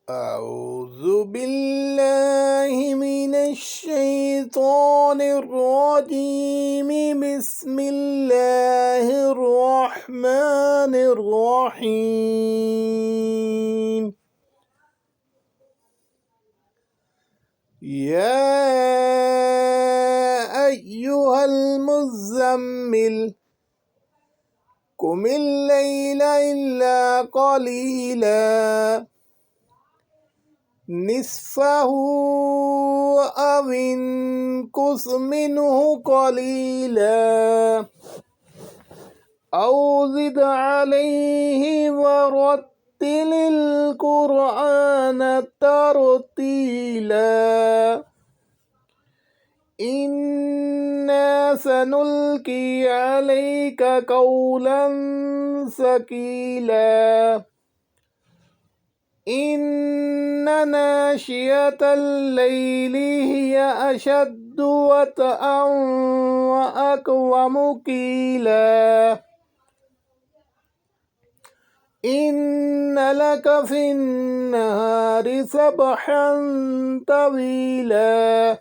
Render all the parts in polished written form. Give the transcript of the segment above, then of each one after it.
أعوذ بالله من الشيطان الرجيم. بسم الله الرحمن الرحيم. يا أيها المزمل قم الليل إلا قليلا نصفه أو انقص منه قليلا أو زد عليه ورتل القرآن ترتيلا إنا سنلقي عليك قولا ثقيلا إن ناشئة الليل هي أشد وطئا وأقوم قيلا إن لك في النهار سبحا طويلا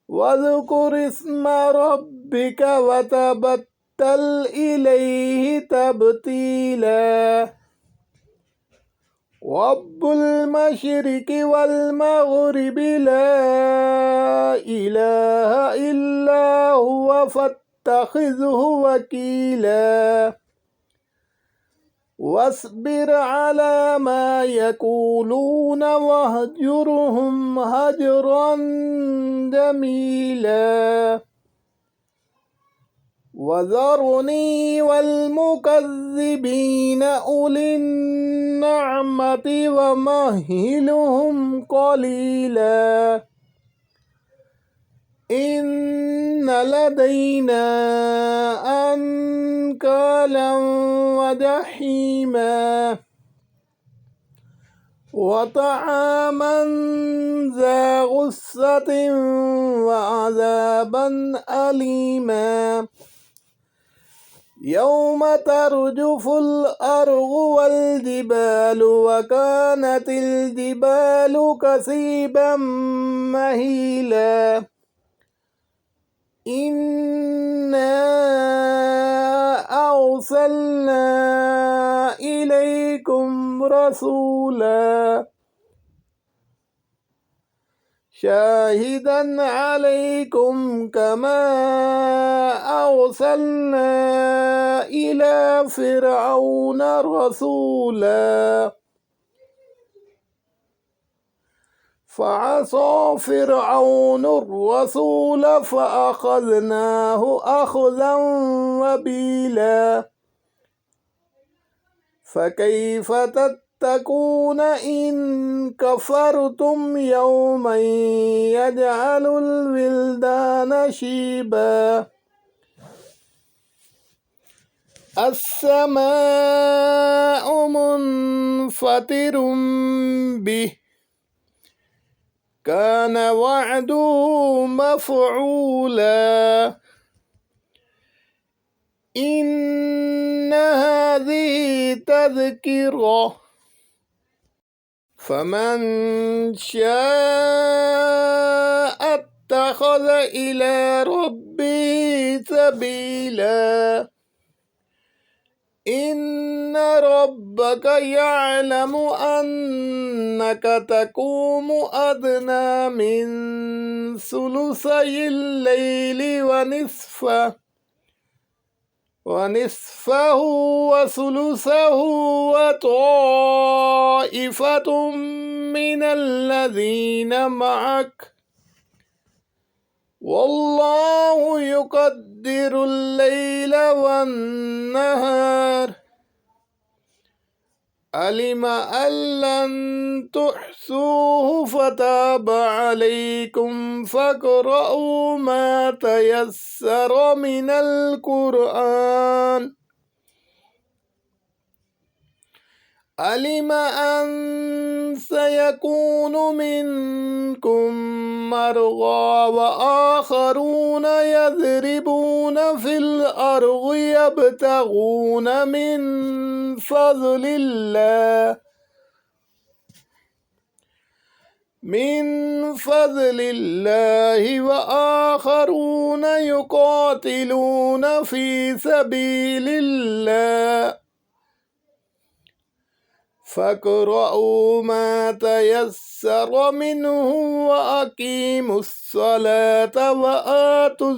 واذكر اسم ربك وتبتل إليه تبتيلا رب المشرق والمغرب لا إله إلا هو فاتخذه وكيلا واصبر على ما يقولون واهجرهم هجرا جميلا وذرني والمكذبين أولي النعمة ومهلهم قليلا إن لدينا أنكالا وجحيما وطعاما ذا غصة وعذابا أليما يوم ترجف الأرض والجبال وكانت الجبال كثيبا مهيلا إنا أرسلنا إليكم رسولا شاهدا عليكم كما أرسلنا إلى فرعون رسولا فعصى فرعون الرسول فأخذناه أخذا وبيلا فكيف تتقون إن كفرتم يوما يجعل الولدان شيبا السماء منفطر به كان وعده مفعولا إن هذه تذكرة فمن شاء اتخذ إلى ربه سبيلا إن ربك يعلم أنك تقوم أدنى من ثلثي الليل ونصفه وثلثه وطائفة من الذين معك والله يقدر الليل والنهار علم أن لن تحصوه فتاب عليكم فاقرؤوا ما تيسر من القرآن علم أن سيكون منكم مرضى وآخرون يضربون في الأرض يبتغون من فضل الله من فضل الله وآخرون يقاتلون في سبيل الله فاقرؤوا ما تيسر منه وأقيموا الصلاة وآتوا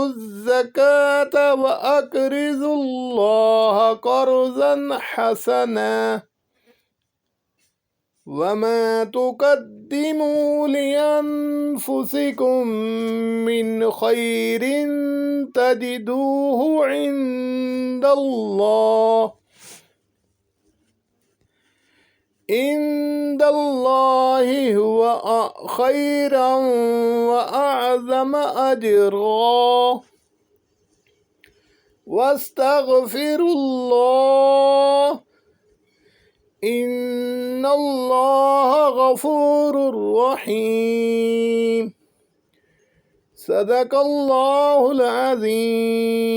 الزكاة وأقرضوا الله قرضا حسنا وما تقدموا لأنفسكم من خير تجدوه عند الله هو خيرا وأعظم أجرا واستغفروا الله إن الله غفور رحيم صدق الله العظيم.